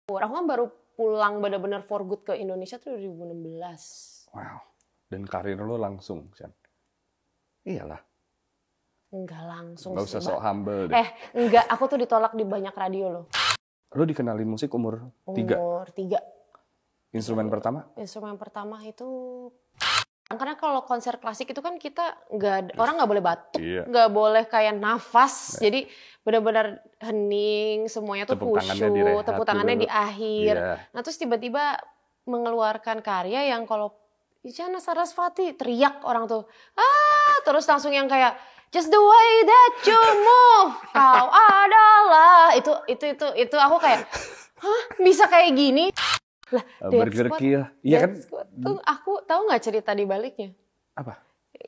Aku kan baru pulang benar-benar for good ke Indonesia tuh 2016. Wow. Dan karir lo langsung, Chan. Iyalah. Enggak langsung Gak usah sok humble deh. Enggak, aku tuh ditolak di banyak radio loh. Lo dikenalin musik umur 3? Umur 3. Instrumen pertama? Instrumen pertama itu... Karena kalau konser klasik itu kan kita orang nggak boleh batuk, nggak boleh kayak nafas, jadi benar-benar hening, semuanya tuh khusyuk, tepuk tangannya di akhir. Nah terus tiba-tiba mengeluarkan karya yang kalau Isyana Sarasvati teriak orang tuh, terus langsung yang kayak just the way that you move, kau adalah itu aku kayak, bisa kayak gini? Lah, Burger Kill. Iya kan? Tuh aku tahu nggak cerita di baliknya? Apa?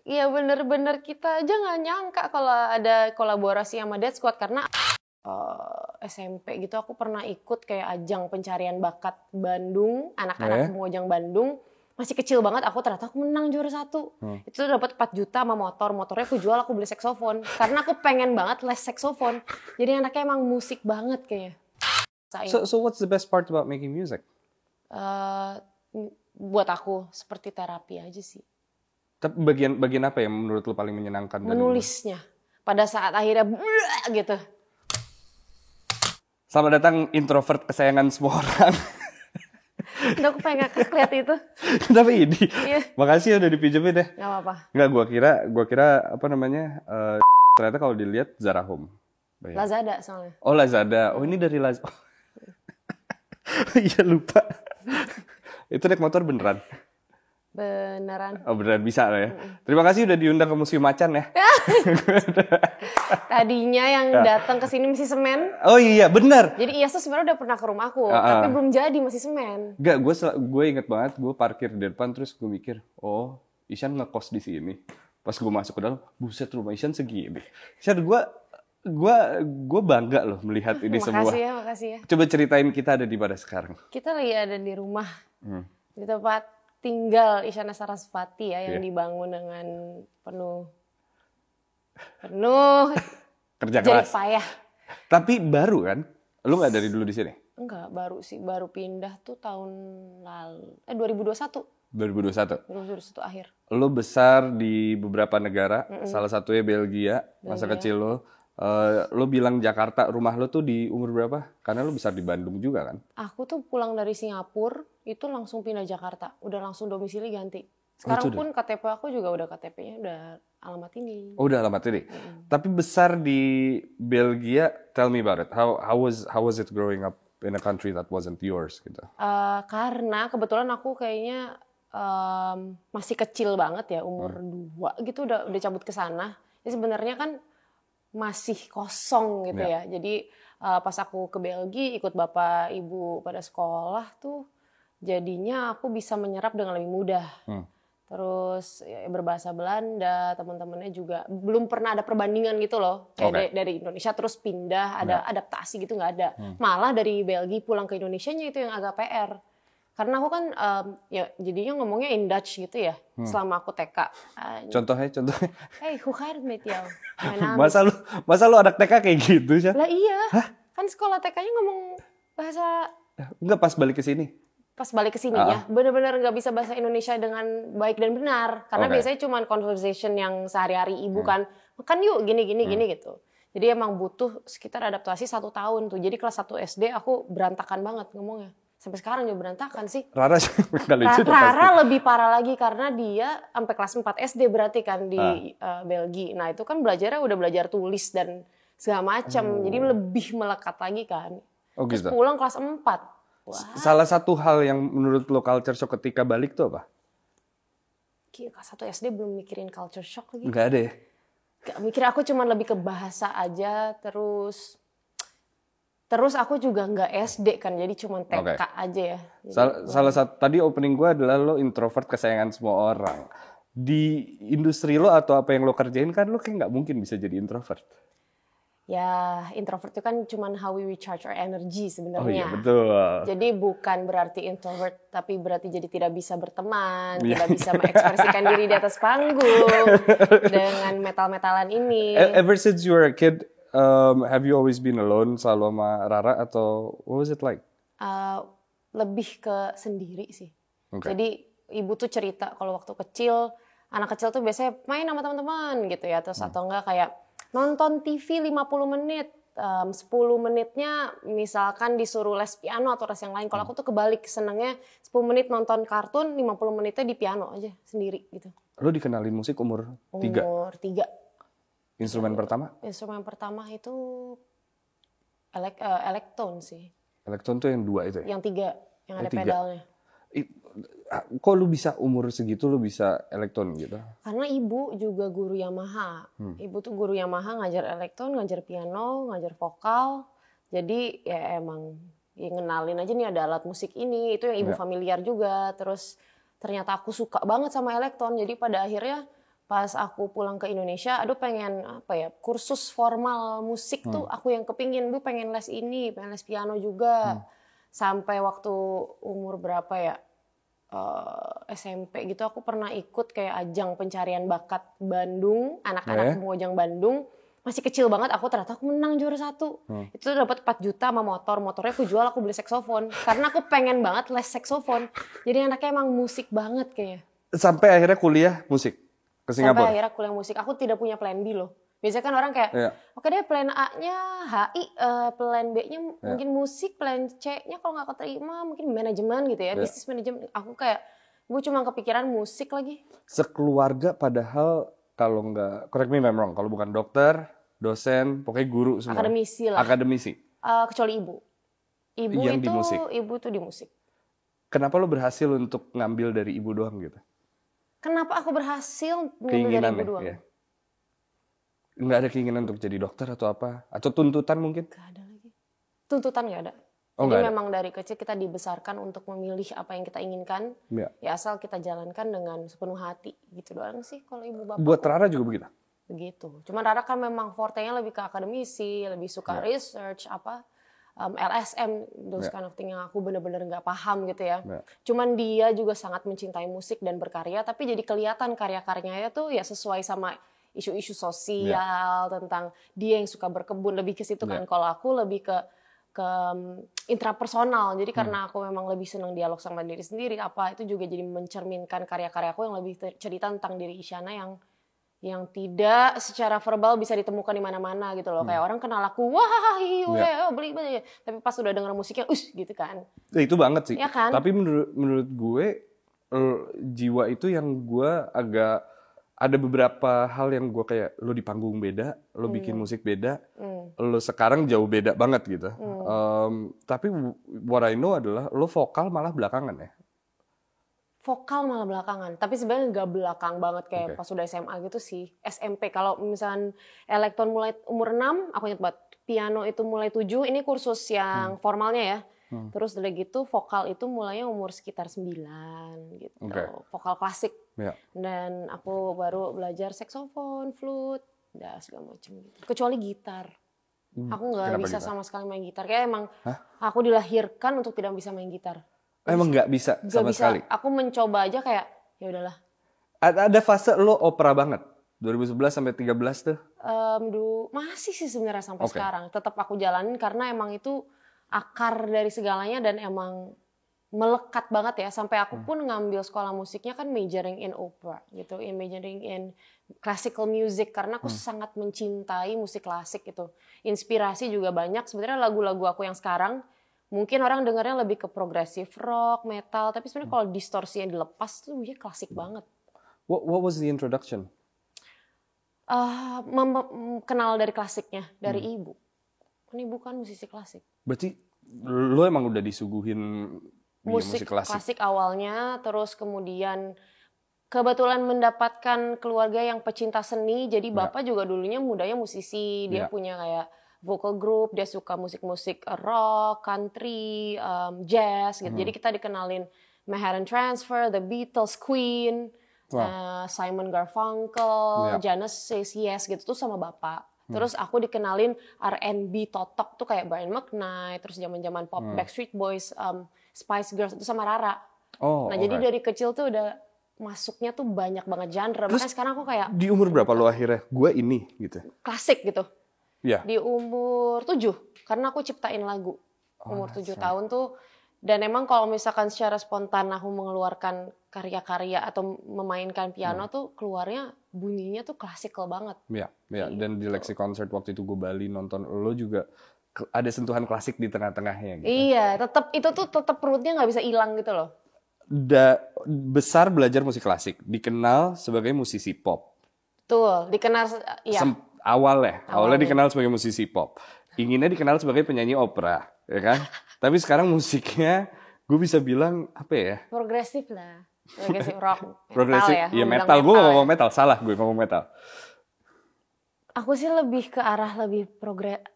Ya bener-bener kita aja nggak nyangka kalau ada kolaborasi sama Dead Squad karena SMP gitu aku pernah ikut kayak ajang pencarian bakat Bandung, anak-anak Mojang Bandung. Masih kecil banget, ternyata aku menang juara 1. Itu dapat 4 juta sama motornya aku jual, aku beli saksofon. Karena aku pengen banget les saksofon. Jadi anaknya emang musik banget kayaknya. So what's the best part about making music? Buat aku seperti terapi aja sih. Tapi bagian apa yang menurut lo paling menyenangkan? Menulisnya. Pada saat akhirnya gitu. Selamat datang introvert kesayangan semua orang. Udah aku pengen lihat itu. Tapi ini, makasih udah dipinjemin deh. Gak apa-apa. Nggak, gua kira apa namanya, ternyata kalau dilihat Zara Home. Lazada soalnya. Oh Lazada, ini dari Lazada. Iya lupa. Itu naik motor beneran? Beneran. Oh beneran bisa lah ya. Terima kasih udah diundang ke Museum Macan ya. Tadinya yang datang ke sini masih semen. Oh iya benar. Jadi Iyas tuh sebenarnya udah pernah ke rumahku, tapi belum jadi masih semen. Enggak, gue inget banget, gue parkir di depan terus gue mikir, oh Isyan ngekos di sini. Pas gue masuk ke dalam, buset rumah Isyan segini. Isyan gue bangga loh melihat ini semua. Makasih ya. Coba ceritain kita ada di mana sekarang. Kita lagi ada di rumah, di tempat tinggal Isyana Sarasvati ya, yang dibangun dengan penuh kerja keras. Payah. Tapi baru kan? Lu nggak dari dulu di sini? Enggak, baru sih, baru pindah tuh tahun lalu, 2021. 2021 akhir. Lu besar di beberapa negara, salah satunya Belgia. Masa kecil lo bilang Jakarta, rumah lo tuh di umur berapa? Karena lo besar di Bandung juga kan? Aku tuh pulang dari Singapura, itu langsung pindah Jakarta. Udah langsung domisili ganti. Sekarang pun KTP aku juga udah KTP-nya udah alamat ini. Oh udah alamat ini? Tapi besar di Belgia, tell me about it. How was it growing up in a country that wasn't yours gitu? Karena kebetulan aku kayaknya masih kecil banget ya, umur 2 gitu udah cabut ke sana. Jadi sebenarnya kan masih kosong gitu ya. Jadi pas aku ke Belgia ikut bapak ibu pada sekolah tuh jadinya aku bisa menyerap dengan lebih mudah. Terus ya, berbahasa Belanda, teman-temannya juga belum pernah ada perbandingan gitu loh. Kayak dari Indonesia terus pindah, ada adaptasi gitu nggak ada. Malah dari Belgia pulang ke Indonesianya itu yang agak PR. Karena aku kan ya jadinya ngomongnya in Dutch gitu ya selama aku TK. Contohnya. Hey, hoe gaat het met jou? Masa lu anak TK kayak gitu sih? Lah iya. Hah? Kan sekolah TK-nya ngomong bahasa. Enggak, pas balik ke sini. Pas balik ke sininya benar-benar nggak bisa bahasa Indonesia dengan baik dan benar. Karena biasanya cuma conversation yang sehari-hari ibu kan. Makan yuk gini gitu. Jadi emang butuh sekitar adaptasi 1 tahun tuh. Jadi kelas 1 SD aku berantakan banget ngomongnya. Sampai sekarang juga berantakan sih. Rara lebih parah lagi karena dia sampai kelas 4 SD berarti kan di Belgia. Nah itu kan belajarnya udah belajar tulis dan segala macam. Jadi lebih melekat lagi kan. Terus pulang kelas 4. Wah. Salah satu hal yang menurut lo culture shock ketika balik tuh apa? Kelas 1 SD belum mikirin culture shock lagi. Nggak ada ya? Gak mikir, aku cuma lebih ke bahasa aja. Terus aku juga nggak SD kan, jadi cuma TK aja ya. Salah satu tadi opening gue adalah lo introvert kesayangan semua orang. Di industri lo atau apa yang lo kerjain kan lo kayak nggak mungkin bisa jadi introvert. Ya introvert itu kan cuma how we recharge our energy sebenarnya. Oh iya betul. Jadi bukan berarti introvert, tapi berarti jadi tidak bisa berteman, tidak bisa mengekspresikan diri di atas panggung dengan metal-metalan ini. Ever since you were a kid, have you always been alone selalu sama Rara atau what was it like? uh, lebih ke sendiri sih. Oke. Jadi ibu tuh cerita kalau waktu kecil, anak kecil tuh biasanya main sama teman-teman gitu ya, terus atau enggak kayak nonton TV 50 menit, 10 menitnya misalkan disuruh les piano atau les yang lain. Kalau aku tuh kebalik, senengnya 10 menit nonton kartun, 50 menitnya di piano aja sendiri gitu. Lo dikenalin musik umur 3? Umur 3. Instrumen pertama? Instrumen pertama itu elektron sih. Elektron tuh yang 2 itu ya? Yang 3, yang ada 3. pedalnya. Kok lu bisa umur segitu lu bisa elektron gitu? Karena ibu juga guru Yamaha. Ibu tuh guru Yamaha, ngajar elektron, ngajar piano, ngajar vokal. Jadi ya emang ya ngenalin aja nih ada alat musik ini. Itu yang ibu familiar juga. Terus ternyata aku suka banget sama elektron. Jadi pada akhirnya pas aku pulang ke Indonesia, aduh pengen apa ya, kursus formal musik tuh aku yang kepingin. Bu pengen les ini, pengen les piano juga. Sampai waktu umur berapa ya? SMP gitu aku pernah ikut kayak ajang pencarian bakat Bandung, anak-anak Mojang Bandung. Masih kecil banget aku, ternyata aku menang juara 1. Itu dapat 4 juta sama motornya aku jual, aku beli saksofon karena aku pengen banget les saksofon. Jadi anaknya emang musik banget kayaknya. Sampai akhirnya kuliah musik ke Singapura. Sampai akhirnya kuliah musik. Aku tidak punya plan B loh. Biasanya kan orang kayak, oke deh plan A-nya HI, plan B-nya mungkin musik, plan C-nya kalau nggak keterima mungkin manajemen gitu ya, bisnis manajemen. Aku kayak, gue cuma kepikiran musik lagi. Sekeluarga padahal kalau nggak, correct me if I'm wrong, kalau bukan dokter, dosen, pokoknya guru semua. Akademisi lah. Akademisi. Kecuali ibu. Yang di musik. Ibu tuh di musik. Kenapa lo berhasil untuk ngambil dari ibu doang gitu? Kenapa aku berhasil ngambil dari ibu doang? Ya. Nggak ada keinginan untuk jadi dokter atau apa? Atau tuntutan mungkin? Nggak ada lagi. Tuntutan nggak ada. Oh, jadi ada. memang dari kecil kita dibesarkan untuk memilih apa yang kita inginkan. Ya asal kita jalankan dengan sepenuh hati. Gitu doang sih kalau ibu bapak. Buat Rara juga begitu? Begitu. Cuman Rara kan memang fortenya lebih ke akademisi, lebih suka research, LSM, those kind of thing yang aku bener-bener nggak paham gitu ya. Cuman dia juga sangat mencintai musik dan berkarya, tapi jadi kelihatan karya-karyanya tuh ya sesuai sama isu-isu sosial, tentang dia yang suka berkebun, lebih ke situ kan. Kalau aku lebih ke intrapersonal. Jadi karena aku memang lebih senang dialog sama diri sendiri, itu juga jadi mencerminkan karya-karyaku yang lebih cerita tentang diri Isyana yang tidak secara verbal bisa ditemukan di mana-mana gitu loh. Kayak orang kenal aku, wah, beli. Tapi pas udah denger musiknya, gitu kan. Itu banget sih. Ya kan? Tapi menurut gue, jiwa itu yang gue agak, ada beberapa hal yang gue kayak, lo di panggung beda, lo bikin musik beda, lo sekarang jauh beda banget gitu. Tapi what I know adalah, lo vokal malah belakangan ya? Vokal malah belakangan, tapi sebenarnya nggak belakang banget kayak pas udah SMA gitu sih. SMP, kalau misalnya elektron mulai umur 6, aku ingat banget. Piano itu mulai 7, ini kursus yang formalnya ya. Terus udah gitu vokal itu mulainya umur sekitar 9 gitu. Vokal klasik. Dan aku baru belajar saksofon, flute, dan segala macam gitu. Kecuali gitar. Aku nggak bisa sama sekali main gitar. Kayak emang aku dilahirkan untuk tidak bisa main gitar. Emang nggak bisa sama sekali? Aku mencoba aja kayak, ya udahlah. Ada fase lo opera banget? 2011 sampai 13 tuh? Masih sih sebenarnya sampai sekarang. Tetap aku jalanin karena emang itu akar dari segalanya dan emang melekat banget ya. Sampai aku pun ngambil sekolah musiknya kan majoring in opera gitu. Majoring in classical music karena aku sangat mencintai musik klasik gitu. Inspirasi juga banyak. Sebenarnya lagu-lagu aku yang sekarang mungkin orang dengarnya lebih ke progressive rock, metal, tapi sebenarnya kalau distorsinya dilepas tuh dia klasik banget. What was the introduction? Kenal dari klasiknya, dari ibu. Kan ibu kan musisi klasik. Berarti lo emang udah disuguhin musik klasik awalnya, terus kemudian kebetulan mendapatkan keluarga yang pecinta seni, jadi bapak juga dulunya mudanya musisi, dia punya kayak vocal group, dia suka musik-musik rock, country, jazz gitu. Jadi kita dikenalin Manhattan Transfer, The Beatles, Queen, Simon Garfunkel, Genesis, Yes gitu tuh sama bapak. Terus aku dikenalin R&B totok tuh kayak Brian McKnight, terus zaman-zaman pop Backstreet Boys, Spice Girls itu sama Rara. Jadi dari kecil tuh udah masuknya tuh banyak banget genre. Makanya sekarang aku kayak di umur berapa lo akhirnya? Gue ini gitu. Klasik gitu. Di umur 7, karena aku ciptain lagu. Umur 7 tahun tuh Dan emang kalau misalkan secara spontan aku mengeluarkan karya-karya atau memainkan piano tuh keluarnya bunyinya tuh klasikal banget. Ya, Gitu. dan di Lexi Concert waktu itu gue Bali nonton lo juga ada sentuhan klasik di tengah-tengahnya gitu. Iya, tetap perutnya nggak bisa hilang gitu loh. Besar belajar musik klasik, dikenal sebagai musisi pop. Tuh, dikenal ya. Awalnya dikenal sebagai musisi pop. Inginnya dikenal sebagai penyanyi opera, ya kan? Tapi sekarang musiknya gue bisa bilang apa ya? Progresif lah. Progresif rock, Progresif, metal ya. ya metal. Gue gak ngomong metal, salah gue ngomong metal. Aku sih lebih ke arah lebih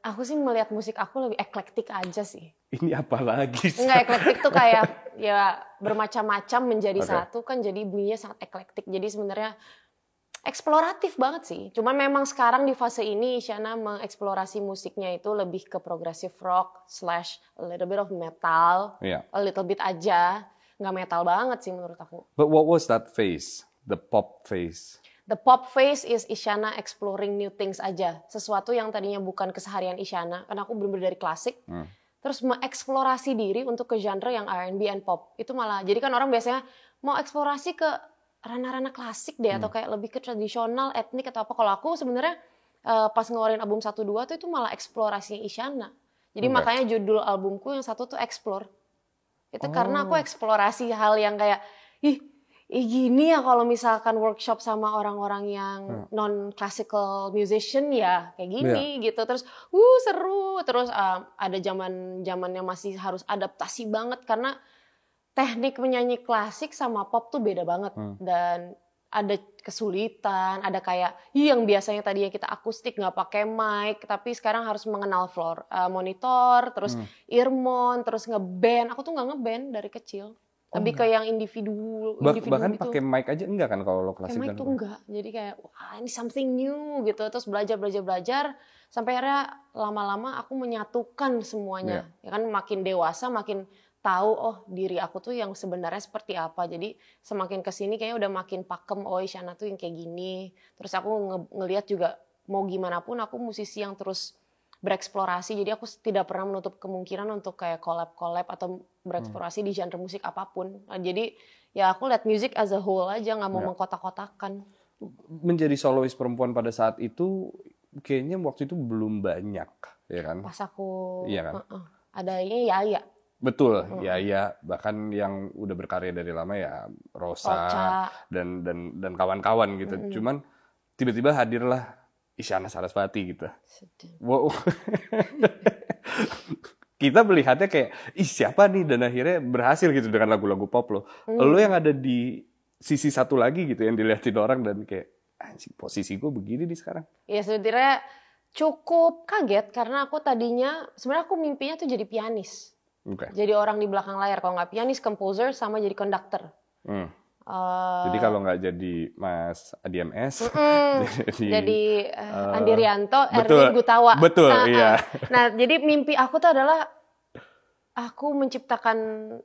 aku sih melihat musik aku lebih eklektik aja sih. Ini apa lagi? Enggak, eklektik tuh kayak ya bermacam-macam menjadi satu kan, jadi bunyinya sangat eklektik. Jadi sebenarnya eksploratif banget sih. Cuman memang sekarang di fase ini Isyana mengeksplorasi musiknya itu lebih ke progressive rock / a little bit of metal, a little bit aja. Nggak metal banget sih menurut aku. But what was that phase? The pop phase? The pop phase is Isyana exploring new things aja. Sesuatu yang tadinya bukan keseharian Isyana. Karena aku bener-bener dari klasik. Terus mengeksplorasi diri untuk ke genre yang R&B and pop. Itu malah, jadi kan orang biasanya mau eksplorasi ke ranah-ranah klasik deh. Atau kayak lebih ke tradisional, etnik atau apa. Kalau aku sebenarnya pas ngeluarin album 1-2 tuh itu malah eksplorasinya Isyana. Jadi makanya judul albumku yang satu tuh Explore. Itu karena aku eksplorasi hal yang kayak, gini ya kalau misalkan workshop sama orang-orang yang non-classical musician ya kayak gini gitu. Terus seru. Terus ada zamannya masih harus adaptasi banget karena teknik menyanyi klasik sama pop tuh beda banget. Dan ada kesulitan, ada kayak yang biasanya tadinya kita akustik nggak pakai mic, tapi sekarang harus mengenal monitor, terus earphone, terus ngeband. Aku tuh nggak ngeband dari kecil. Lebih ke yang individu bahkan gitu. pakai mic aja enggak kan kalau lo klasik? Pakai mic tuh enggak. Jadi kayak wah ini something new gitu. Terus belajar sampai akhirnya lama-lama aku menyatukan semuanya. Ya kan makin dewasa makin tahu diri aku tuh yang sebenarnya seperti apa. Jadi semakin kesini kayaknya udah makin pakem Isyana tuh yang kayak gini. Terus aku ngelihat juga mau gimana pun aku musisi yang terus bereksplorasi, jadi aku tidak pernah menutup kemungkinan untuk kayak collab atau bereksplorasi di genre musik apapun. Jadi ya aku lihat musik as a whole aja, nggak mau mengkotak-kotakan. Menjadi solois perempuan pada saat itu kayaknya waktu itu belum banyak, ya kan? Pas aku adanya Yaya. Betul, Yaya, bahkan yang udah berkarya dari lama ya Rosa dan kawan-kawan gitu. Cuman tiba-tiba hadirlah Isyana Sarasvati gitu. Wow. Kita melihatnya kayak, siapa nih? Dan akhirnya berhasil gitu dengan lagu-lagu pop lo. Lo yang ada di sisi satu lagi gitu yang dilihatin orang dan kayak, posisi gue begini nih sekarang. Ya sebenarnya cukup kaget karena aku tadinya, sebenarnya aku mimpinya tuh jadi pianis. Jadi orang di belakang layar. Kalau nggak pianis, composer sama jadi konduktor. Jadi kalau nggak jadi Mas Adi MS, jadi Andi Rianto, Erwin Gutawa. Betul, iya. Nah, jadi mimpi aku tuh adalah aku menciptakan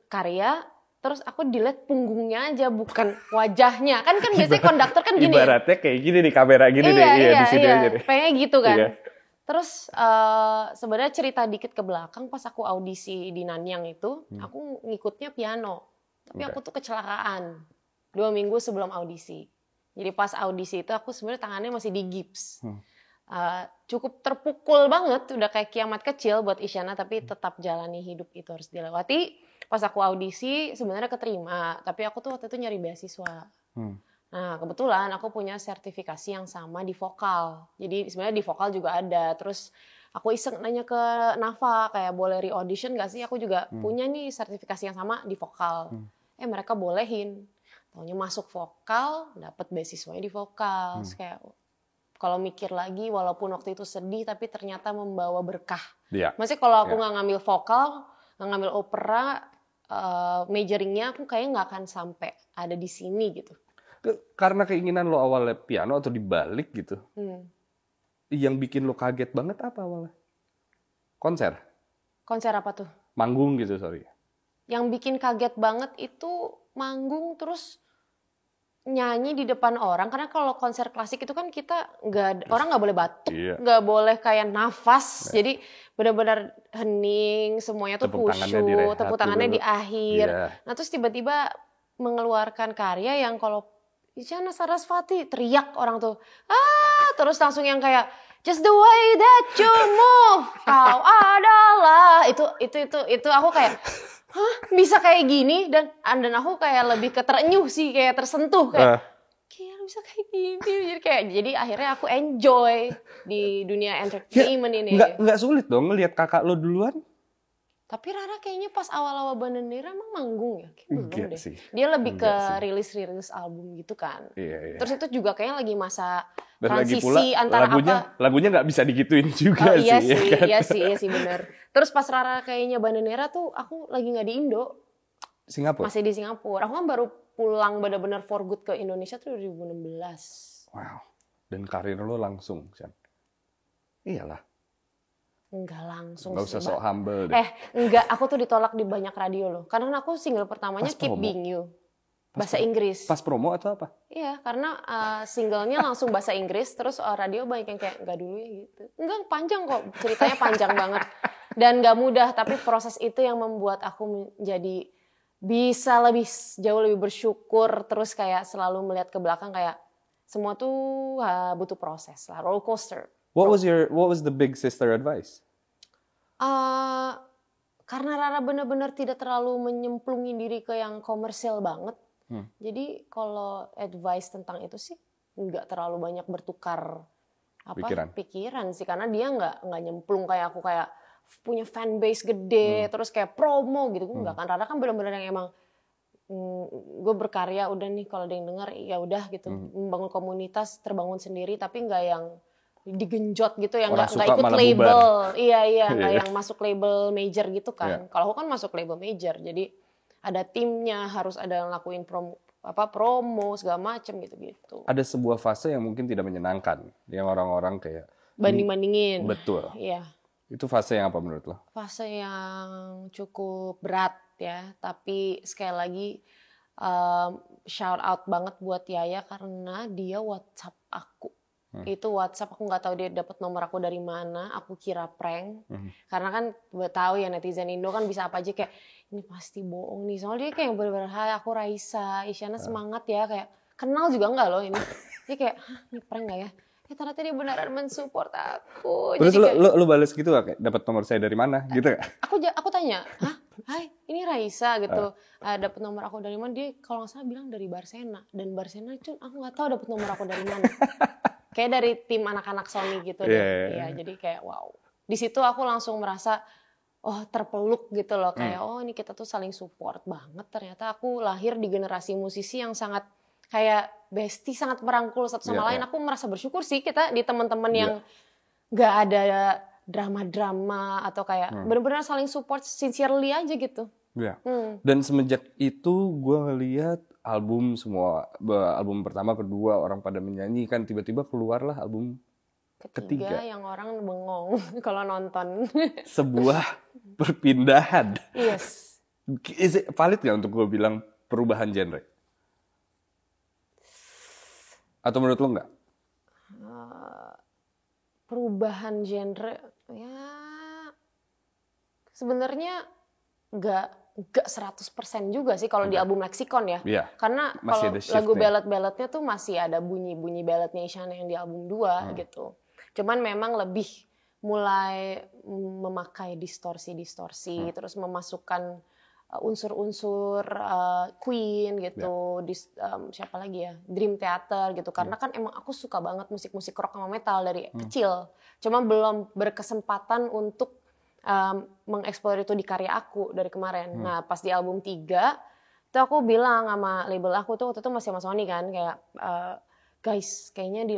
karya, terus aku dilihat punggungnya aja, bukan wajahnya. Kan biasanya konduktor kan gini. Ibaratnya kayak gini di kamera gini deh, di sini aja deh. Pengen gitu kan. Iya. Terus sebenarnya cerita dikit ke belakang, pas aku audisi di Nanyang itu, aku ngikutnya piano. Tapi aku tuh kecelakaan. 2 minggu sebelum audisi. Jadi pas audisi itu aku sebenarnya tangannya masih di gips. Cukup terpukul banget, udah kayak kiamat kecil buat Isyana, tapi tetap jalani hidup itu harus dilewati. Pas aku audisi sebenarnya keterima, tapi aku tuh waktu itu nyari beasiswa. Nah kebetulan aku punya sertifikasi yang sama di vokal. Jadi sebenarnya di vokal juga ada. Terus aku iseng nanya ke Nafa, kayak boleh re-audition gak sih? Aku juga punya nih sertifikasi yang sama di vokal. Mereka bolehin. Taunya masuk vokal, dapat beasiswanya di vokal. Kayak kalau mikir lagi, walaupun waktu itu sedih, tapi ternyata membawa berkah. Maksudnya kalau aku nggak ngambil vokal, nggak ngambil opera, majoringnya aku kayaknya nggak akan sampai ada di sini gitu. Karena keinginan lo awalnya piano atau dibalik gitu, yang bikin lo kaget banget apa awalnya? Konser? Konser apa tuh? Manggung gitu, sorry. Yang bikin kaget banget itu manggung terus nyanyi di depan orang, karena kalau konser klasik itu kan kita orang nggak boleh batuk, Iya. nggak boleh kayak nafas, jadi benar-benar hening, semuanya tuh Tepuk tangannya khusyuk, direhat tepuk tangannya dulu. di akhir. Iya. Nah terus tiba-tiba mengeluarkan karya yang kalau Isyana Sarasvati teriak orang tuh, terus langsung yang kayak just the way that you move, kau adalah itu aku kayak bisa kayak gini dan aku kayak lebih ke terenyuh sih, kayak tersentuh kayak bisa kayak gini, jadi akhirnya aku enjoy di dunia entertainment ini. Nggak sulit dong ngelihat kakak lo duluan. Tapi Rara kayaknya pas awal-awal Bandanera emang manggung ya? Belum deh. Sih. Dia lebih Enggak ke sih. rilis album gitu kan. Iya. Terus itu juga kayaknya lagi masa Dan transisi lagi pula, antara lagunya nggak bisa digituin juga iya sih. Iya sih bener. Terus pas Rara kayaknya Bandanera tuh aku lagi nggak di Indo. Singapura? Masih di Singapura. Aku kan baru pulang benar-benar for good ke Indonesia tuh 2016. Wow. Dan karir lo langsung, Shan. Iyalah. Enggak langsung Nggak usah sih, sok humble deh. Enggak, aku tuh ditolak di banyak radio loh. Karena aku single pertamanya Pas Keep promo? Being You. Bahasa Inggris. Pas promo atau apa? Iya, karena singlenya langsung bahasa Inggris, terus radio banyak yang kayak enggak dulu ya gitu. Enggak, panjang kok, ceritanya panjang banget. Dan enggak mudah, tapi proses itu yang membuat aku menjadi bisa jauh lebih bersyukur, terus kayak selalu melihat ke belakang kayak semua tuh butuh proses lah, roller coaster. What was the big sister advice? Karena Rara benar-benar tidak terlalu menyemplungin diri ke yang komersial banget. Jadi kalau advice tentang itu sih nggak terlalu banyak bertukar pikiran sih, karena dia nggak nyemplung kayak aku, kayak punya fanbase gede terus kayak promo gitu. Enggak kan, Rara kan benar-benar yang emang gue berkarya udah nih, kalau ada yang dengar ya udah gitu, membangun komunitas, terbangun sendiri, tapi nggak yang digenjot gitu, yang nggak ikut label, nggak yang masuk label major gitu kan. Kalau aku kan masuk label major, jadi ada timnya, harus ada yang lakuin promo segala macem gitu. Ada sebuah fase yang mungkin tidak menyenangkan, yang orang-orang kayak banding-bandingin. Betul. Iya. Itu fase yang apa menurut lo? Fase yang cukup berat ya, tapi sekali lagi shout out banget buat Yaya karena dia WhatsApp aku. Itu WhatsApp, aku nggak tahu dia dapat nomor aku dari mana, aku kira prank. Karena kan tahu ya netizen Indo kan bisa apa aja, kayak ini pasti bohong nih, soalnya dia kayak bener-bener hai aku Raisa, Isyana semangat ya, kayak kenal juga nggak loh ini. Dia kayak ini prank nggak ya? Ternyata dia beneran mensupport aku. Terus jadi lu balas gitu gak? Kayak dapat nomor saya dari mana gitu gak? Aku tanya, hai ini Raisa gitu, dapat nomor aku dari mana? Dia kalau nggak salah bilang dari Barsena, dan Barsena itu aku nggak tahu dapat nomor aku dari mana. Kayak dari tim anak-anak Sony gitu deh. Iya, jadi kayak wow. Di situ aku langsung merasa terpeluk gitu loh, kayak ini kita tuh saling support banget. Ternyata aku lahir di generasi musisi yang sangat kayak bestie, sangat merangkul satu sama lain. Aku merasa bersyukur sih kita di teman-teman yang nggak ada drama-drama atau kayak benar-benar saling support sincerely aja gitu. Iya. Dan semenjak itu gue ngeliat album pertama, kedua orang pada menyanyi, kan tiba-tiba keluarlah album ketiga yang orang bengong kalau nonton. Sebuah perpindahan. Yes. Is it valid gak untuk gue bilang perubahan genre? Atau menurut lo enggak? Perubahan genre ya sebenarnya enggak 100% juga sih kalau di album Lexicon ya. Karena kalau lagu ballad-balladnya tuh masih ada bunyi-bunyi balladnya Isyana yang di album 2 gitu. Cuman memang lebih mulai memakai distorsi-distorsi, terus memasukkan unsur-unsur Queen gitu, siapa lagi ya, Dream Theater gitu. Karena kan emang aku suka banget musik-musik rock sama metal dari kecil. Cuma belum berkesempatan untuk mengeksplor itu di karya aku dari kemarin. Nah pas di album 3 itu aku bilang sama label aku tuh, waktu itu masih sama Sony kan, kayak guys kayaknya di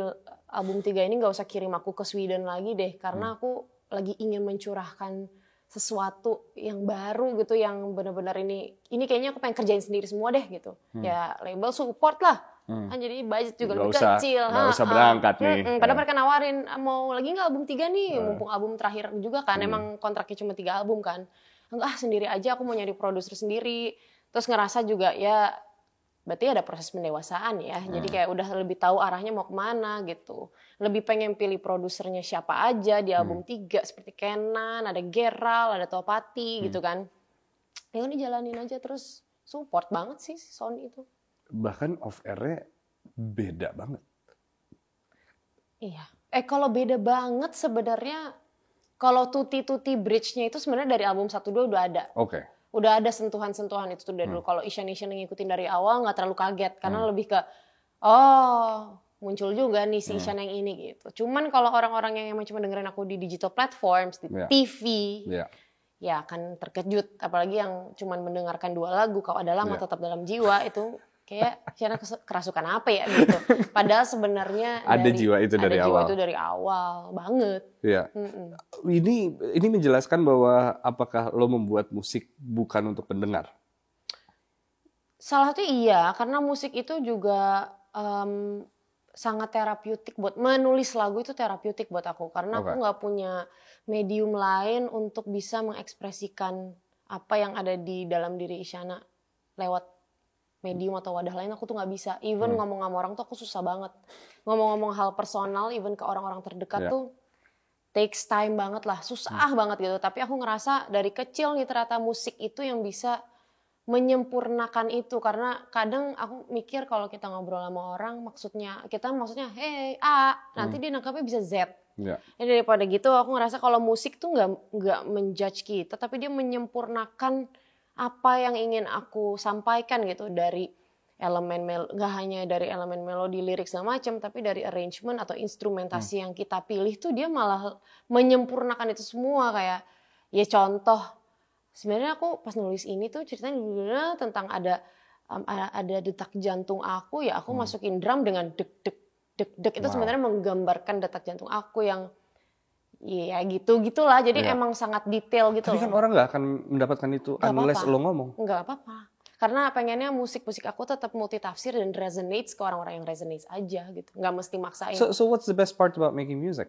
album 3 ini gak usah kirim aku ke Sweden lagi deh, karena aku lagi ingin mencurahkan sesuatu yang baru gitu, yang benar-benar ini kayaknya aku pengen kerjain sendiri semua deh gitu. Ya label support lah. Kan jadi budget juga lebih kecil. Nggak usah berangkat nih. Padahal mereka nawarin, mau lagi nggak album 3 nih, mumpung album terakhir juga kan, emang kontraknya cuma 3 album kan. Enggak, sendiri aja, aku mau nyari produser sendiri. Terus ngerasa juga ya berarti ada proses pendewasaan ya. Jadi kayak udah lebih tahu arahnya mau kemana gitu. Lebih pengen pilih produsernya siapa aja di album 3 seperti Kenan, ada Gerald, ada Topati gitu kan. Ya udah jalanin aja terus support banget sih si Sony itu. Bahkan off air-nya beda banget. Iya. Kalau beda banget sebenarnya kalau Tuti Bridge-nya itu sebenarnya dari album 1-2 udah ada. Oke. Udah ada sentuhan-sentuhan itu tuh dari dulu. Kalau Ishan ngikutin dari awal nggak terlalu kaget karena lebih ke muncul juga nih si Ishan yang ini gitu. Cuman kalau orang-orang yang emang cuma dengerin aku di digital platforms, di TV, ya akan terkejut. Apalagi yang cuma mendengarkan 2 lagu, Kau Ada Lama Tetap Dalam Jiwa itu kayak Ishan kerasukan apa ya gitu. Padahal sebenarnya ada jiwa itu dari awal. Ada jiwa itu dari awal banget. Iya. Ini menjelaskan bahwa apakah lo membuat musik bukan untuk pendengar? Salah satu iya, karena musik itu juga sangat terapeutik buat menulis lagu itu terapeutik buat aku karena aku nggak punya medium lain untuk bisa mengekspresikan apa yang ada di dalam diri Isyana lewat medium atau wadah lain aku tuh nggak bisa. Even ngomong sama orang tuh aku susah banget. Ngomong-ngomong hal personal, even ke orang-orang terdekat tuh takes time banget lah, susah banget gitu. Tapi aku ngerasa dari kecil nih ternyata musik itu yang bisa menyempurnakan itu karena kadang aku mikir kalau kita ngobrol sama orang maksudnya hey A nanti dia nangkapnya bisa Z. Jadi daripada gitu aku ngerasa kalau musik tuh nggak menjudge kita tapi dia menyempurnakan apa yang ingin aku sampaikan gitu dari elemen nggak hanya dari elemen melodi lirik segala macam tapi dari arrangement atau instrumentasi yang kita pilih tuh dia malah menyempurnakan itu semua kayak ya contoh. Sebenarnya aku pas nulis ini tuh ceritanya tentang ada detak jantung aku ya aku masukin drum dengan dek itu sebenarnya menggambarkan detak jantung aku yang ya gitulah jadi emang sangat detail gitu. Tapi kan orang nggak akan mendapatkan itu unless lo ngomong. Nggak apa-apa karena pengennya musik aku tetap multitafsir dan resonates ke orang-orang yang resonates aja gitu nggak mesti maksain. So what's the best part about making music?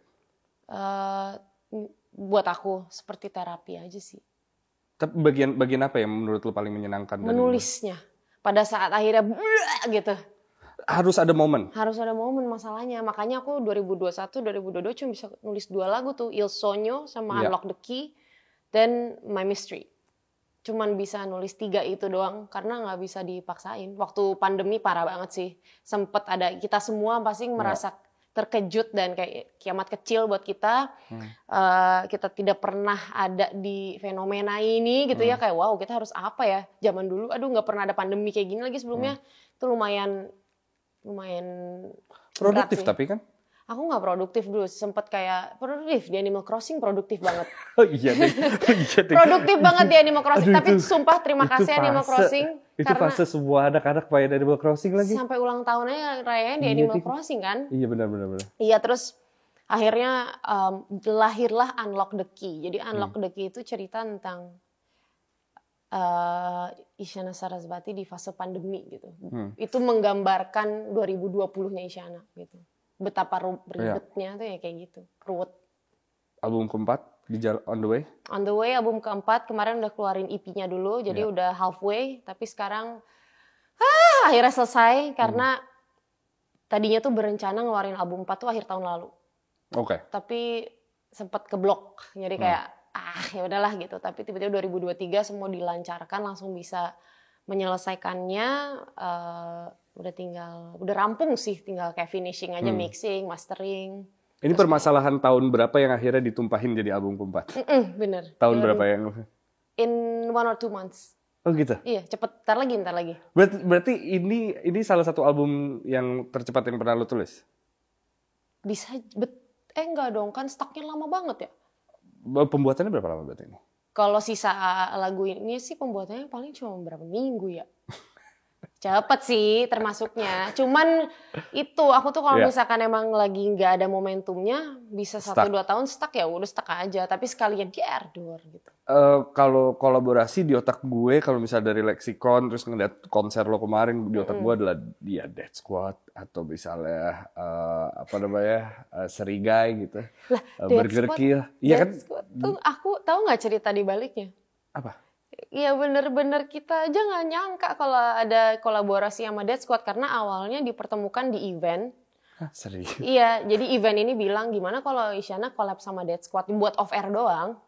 Buat aku seperti terapi aja sih. Tapi bagian apa yang menurut lo paling menyenangkan? Menulisnya. Pada saat akhirnya gitu. Harus ada momen. Harus ada momen masalahnya. Makanya aku 2021, 2022 cuma bisa nulis 2 lagu tuh. Il Sogno sama Unlock the Key. Dan My Mystery. Cuman bisa nulis 3 itu doang. Karena gak bisa dipaksain. Waktu pandemi parah banget sih. Sempet ada, kita semua pasti merasa terkejut dan kayak kiamat kecil buat kita. Kita tidak pernah ada di fenomena ini gitu ya. Kayak wow kita harus apa ya. Zaman dulu aduh gak pernah ada pandemi kayak gini lagi sebelumnya. Itu lumayan produktif tapi kan? Aku gak produktif dulu. Sempet kayak produktif di Animal Crossing produktif banget. Oh iya deh. Produktif banget di Animal Crossing. Tapi sumpah terima kasih Animal Crossing. Itu fase semua anak-anak main Animal Crossing lagi. Sampai ulang tahun aja rayain di Animal Crossing kan. Iya benar. Iya terus akhirnya lahirlah Unlock the Key. Jadi Unlock the Key itu cerita tentang Isyana Sarasvati di fase pandemi gitu. Itu menggambarkan 2020-nya Isyana gitu. Betapa ribetnya tuh ya kayak gitu. Ruwet. Album keempat on the way? On the way album keempat kemarin udah keluarin EP-nya dulu. Jadi udah halfway. Tapi sekarang akhirnya selesai karena tadinya tuh berencana ngeluarin album 4 tuh akhir tahun lalu. Oke. Tapi sempat keblok. Jadi kayak ya udahlah gitu. Tapi tiba-tiba 2023 semua dilancarkan langsung bisa menyelesaikannya. Udah rampung sih, tinggal kayak finishing aja, mixing, mastering. Ini permasalahan tahun berapa yang akhirnya ditumpahin jadi album keempat? Bener. Tahun berapa yang? In 1 or 2 months. Oh gitu? Iya, cepet. Ntar lagi. Berarti ini salah satu album yang tercepat yang pernah lo tulis? Bisa, enggak dong, kan stoknya lama banget ya. Pembuatannya berapa lama berarti ini? Kalau sisa lagu ini sih pembuatannya paling cuma berapa minggu ya. Cepet sih termasuknya. Cuman itu aku tuh kalau misalkan emang lagi nggak ada momentumnya bisa 1-2 tahun stuck ya udah stuck aja. Tapi sekalian diardur gitu. Kalau kolaborasi di otak gue kalau misalnya dari Lexicon terus ngeliat konser lo kemarin di otak gue adalah dia Dead Squad atau misalnya Serigai gitu. Lah, Burger Kill. Iya kan? Tuh aku tahu nggak cerita di baliknya? Apa? Iya bener-bener kita aja nggak nyangka kalau ada kolaborasi sama Dead Squad karena awalnya dipertemukan di event. Hah, serius? Iya, jadi event ini bilang gimana kalau Isyana collab sama Dead Squad buat off air doang,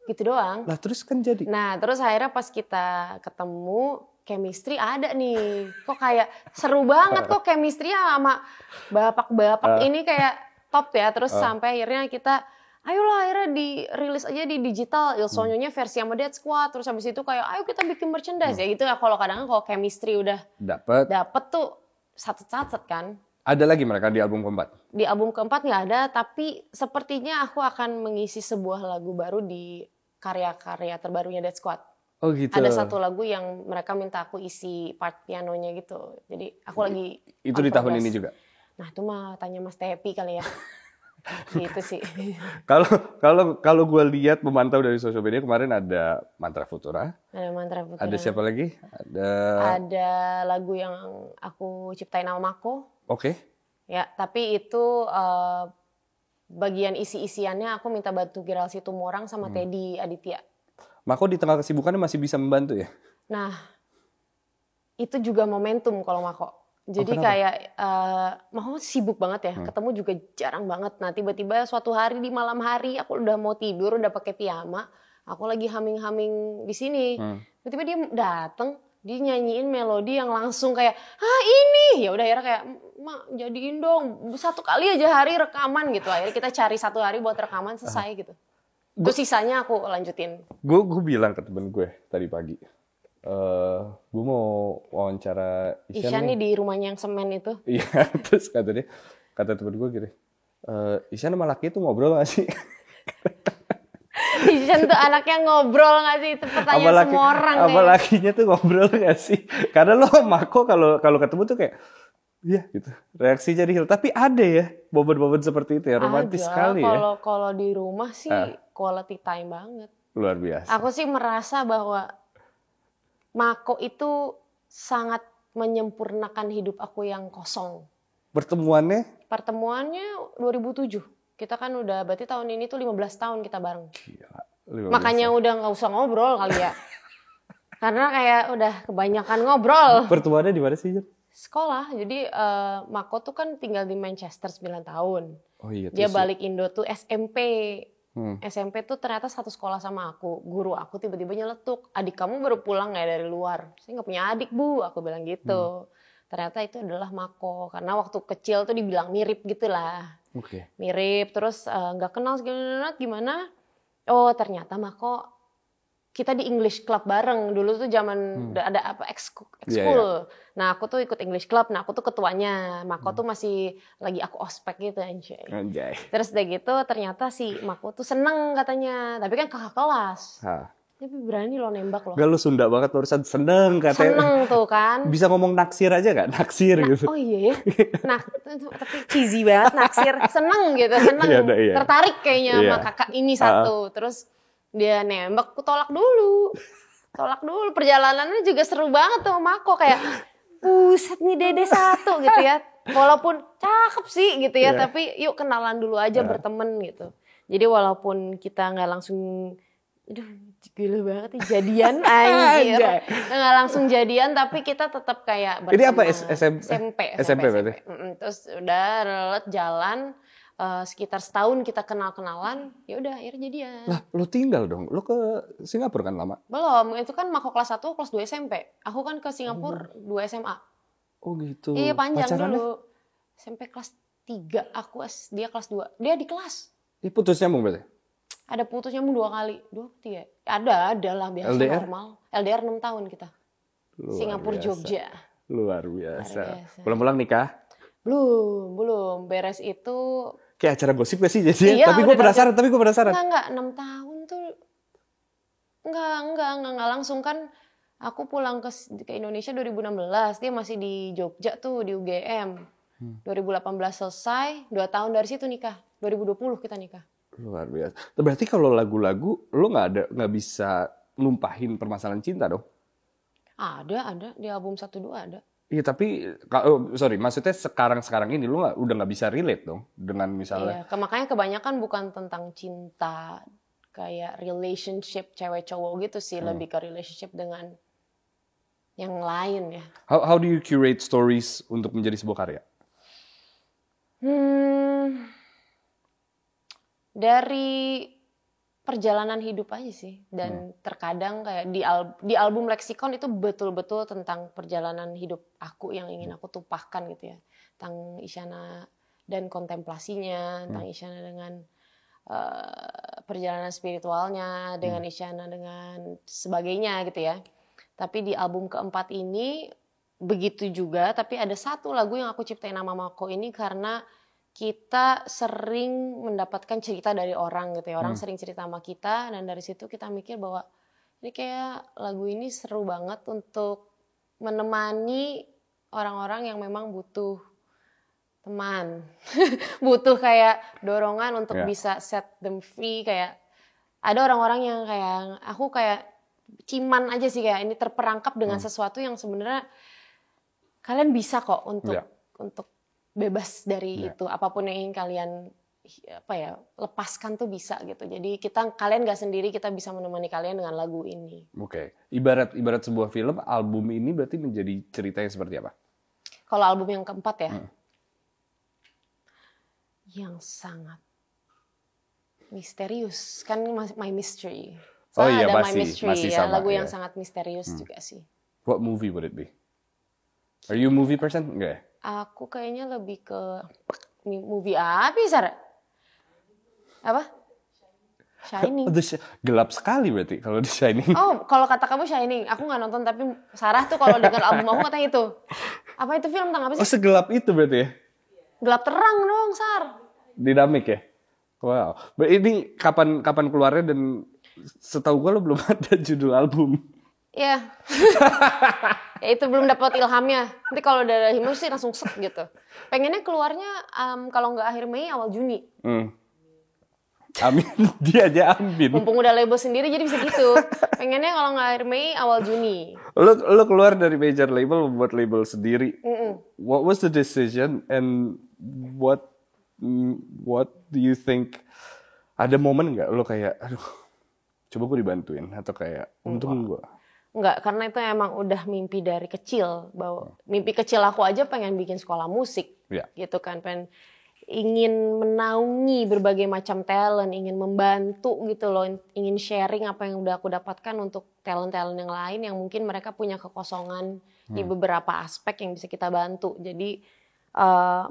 gitu doang. Lah terus kan jadi. Nah terus akhirnya pas kita ketemu chemistry ada nih, kok kayak seru banget kok chemistry sama bapak-bapak ini kayak top ya. Terus sampai akhirnya kita ayolah akhirnya dirilis aja di digital Ilsonyonya versi sama Dead Squad. Terus habis itu kayak ayo kita bikin merchandise ya gitu ya. Kalau kadang kalau chemistry udah dapet tuh satu-satu kan. Ada lagi mereka di album keempat? Di album keempat nggak ada, tapi sepertinya aku akan mengisi sebuah lagu baru di karya-karya terbarunya Dead Squad. Oh gitu. Ada satu lagu yang mereka minta aku isi part pianonya gitu. Jadi aku lagi itu di tahun ini juga? Nah itu mah tanya Mas Tepi kali ya. Gitu sih. Kalau gue lihat memantau dari sosial media kemarin ada Mantra Futura. Ada Mantra Futura. Ada siapa lagi? Ada lagu yang aku ciptain sama Mako. Oke. Ya, tapi itu bagian isi-isiannya aku minta bantu Giral Situmorang sama Teddy Aditya. Mako di tengah kesibukannya masih bisa membantu ya? Nah, itu juga momentum kalau Mako. Jadi kayak Mako sibuk banget ya, ketemu juga jarang banget. Nah tiba-tiba suatu hari di malam hari aku udah mau tidur, udah pakai piyama, aku lagi humming di sini. Tiba-tiba dia dateng, dia nyanyiin melodi yang langsung kayak, ini, ya udah akhirnya kayak, Mak jadiin dong, satu kali aja hari rekaman gitu. Akhirnya kita cari satu hari buat rekaman selesai gitu. Terus sisanya aku lanjutin. Gue bilang ke temen gue tadi pagi. Gue mau wawancara Isyan nih di rumahnya yang semen itu. Iya, terus kata temen gue gini, Isyan sama laki itu ngobrol gak sih? Isyan tuh anaknya ngobrol gak sih? Itu pertanyaan semua orang. Apa lakinya tuh ngobrol gak sih? Karena lo Mako kalau ketemu tuh kayak, iya gitu. Reaksi jadi hil. Tapi ada ya momen-momen seperti itu ya, romantis sekali ya. Kalau di rumah sih quality time banget. Luar biasa. Aku sih merasa bahwa Mako itu sangat menyempurnakan hidup aku yang kosong. Pertemuannya 2007. Kita kan udah berarti tahun ini tuh 15 tahun kita bareng. Gila, makanya udah nggak usah ngobrol kali ya. Karena kayak udah kebanyakan ngobrol. Pertemuannya di mana sih, Jen? Sekolah. Jadi Mako tuh kan tinggal di Manchester 9 tahun. Oh iya. Dia balik Indo tuh SMP. SMP tuh ternyata satu sekolah sama aku. Guru aku tiba-tiba nyeletuk, adik kamu baru pulang ya dari luar. Saya nggak punya adik bu, aku bilang gitu. Ternyata itu adalah Mako. Karena waktu kecil tuh dibilang mirip gitulah. Mirip, terus nggak kenal gimana. Oh ternyata Mako, kita di English Club bareng. Dulu tuh zaman ada apa ekskul. Yeah. Nah aku tuh ikut English Club. Nah aku tuh ketuanya. Mako tuh masih lagi aku ospek gitu anjay. Terus udah gitu ternyata si Mako tuh seneng katanya. Tapi kan kakak kelas. Tapi berani lo nembak lo. Gak, lo Sunda banget barusan. Seneng katanya. Seneng tuh kan. Bisa ngomong naksir aja gak? Naksir gitu. Oh iya ya. Tapi cheesy banget naksir. Seneng gitu. Seneng. Iya. Tertarik kayaknya sama kakak ini satu. Terus dia nembak, aku tolak dulu. Perjalanannya juga seru banget tuh sama Mako. Kayak, buset nih dede satu gitu ya. Walaupun cakep sih gitu ya. Tapi yuk kenalan dulu aja berteman gitu. Jadi walaupun kita gak langsung, aduh gila banget nih jadian anjir. Gak langsung jadian tapi kita tetap kayak berteman. Ini apa SMP berarti? Terus udah jalan. Sekitar setahun kita kenal-kenalan, ya udah akhirnya jadian. Lah, lo tinggal dong. Lo ke Singapura kan lama? Belum, itu kan Mako kelas 1, kelas 2 SMP. Aku kan ke Singapura 2 SMA. Oh gitu. Iya, panjang dulu. SMP kelas 3, dia kelas 2. Dia di kelas. Dia putus nyambung berarti? Ada putus nyambung 2 kali. 2, 3. Ada lah biasa LDR? Normal. LDR 6 tahun kita. Singapura, Jogja. Luar biasa. Pulang-pulang nikah? Belum. Beres itu kayak acara gosip gak sih jadi? Iya, tapi gue penasaran. Enggak, 6 tahun tuh enggak langsung kan. Aku pulang ke Indonesia 2016, dia masih di Jogja tuh di UGM. 2018 selesai, 2 tahun dari situ nikah. 2020 kita nikah. Luar biasa. Berarti kalau lagu-lagu lo nggak bisa numpahin permasalahan cinta dong? Ada di album 1-2 ada. Iya tapi, maksudnya sekarang ini lu udah nggak bisa relate dong dengan misalnya. Iya, makanya kebanyakan bukan tentang cinta kayak relationship cewek cowok gitu sih, lebih ke relationship dengan yang lain ya. How do you curate stories untuk menjadi sebuah karya? Dari perjalanan hidup aja sih, dan terkadang kayak di album Lexicon itu betul-betul tentang perjalanan hidup aku yang ingin aku tumpahkan gitu ya, tentang Isyana dan kontemplasinya, tentang Isyana dengan perjalanan spiritualnya, dengan Isyana dengan sebagainya gitu ya. Tapi di album keempat ini begitu juga, tapi ada satu lagu yang aku ciptain nama Mako ini karena kita sering mendapatkan cerita dari orang gitu ya. Orang sering cerita sama kita, dan dari situ kita mikir bahwa ini kayak lagu ini seru banget untuk menemani orang-orang yang memang butuh teman. Butuh kayak dorongan untuk bisa set them free. Kayak ada orang-orang yang kayak aku kayak ciman aja sih, kayak ini terperangkap dengan sesuatu yang sebenarnya kalian bisa kok untuk bebas dari itu, apapun yang ingin kalian lepaskan tuh bisa gitu. Jadi kalian gak sendiri, kita bisa menemani kalian dengan lagu ini. Oke. Ibarat sebuah film, album ini berarti menjadi ceritanya seperti apa? Kalau album yang keempat ya, yang sangat misterius kan, My Mystery. Soalnya ada My Mystery ya, lagu yang sangat misterius juga sih. What movie would it be? Are you a movie person? Enggak ya? Aku kayaknya lebih ke movie apa Sarah? Apa? Shining. Gelap sekali berarti kalau di Shining. Oh, kalau kata kamu Shining, aku nggak nonton, tapi Sarah tuh kalau dengar album aku katanya itu. Apa itu film tentang apa sih? Oh, segelap itu berarti ya? Gelap terang dong, Sar. Dinamik ya? Wow. Ini kapan keluarnya, dan setahu gue lo belum ada judul album. Iya. Ya itu belum dapat ilhamnya. Nanti kalau udah ada ilham sih langsung set gitu. Pengennya keluarnya kalau nggak akhir Mei awal Juni. Amin, dia aja amin. Mumpung udah label sendiri jadi bisa gitu. Pengennya kalau nggak akhir Mei awal Juni. Lo keluar dari major label membuat label sendiri. What was the decision, and what do you think? Ada momen nggak lo kayak, aduh, coba gue dibantuin, atau kayak untung gue? Enggak, karena itu emang udah mimpi dari kecil. Bahwa mimpi kecil aku aja pengen bikin sekolah musik, gitu kan. Ingin menaungi berbagai macam talent, ingin membantu gitu loh, ingin sharing apa yang udah aku dapatkan untuk talent-talent yang lain yang mungkin mereka punya kekosongan di beberapa aspek yang bisa kita bantu. Jadi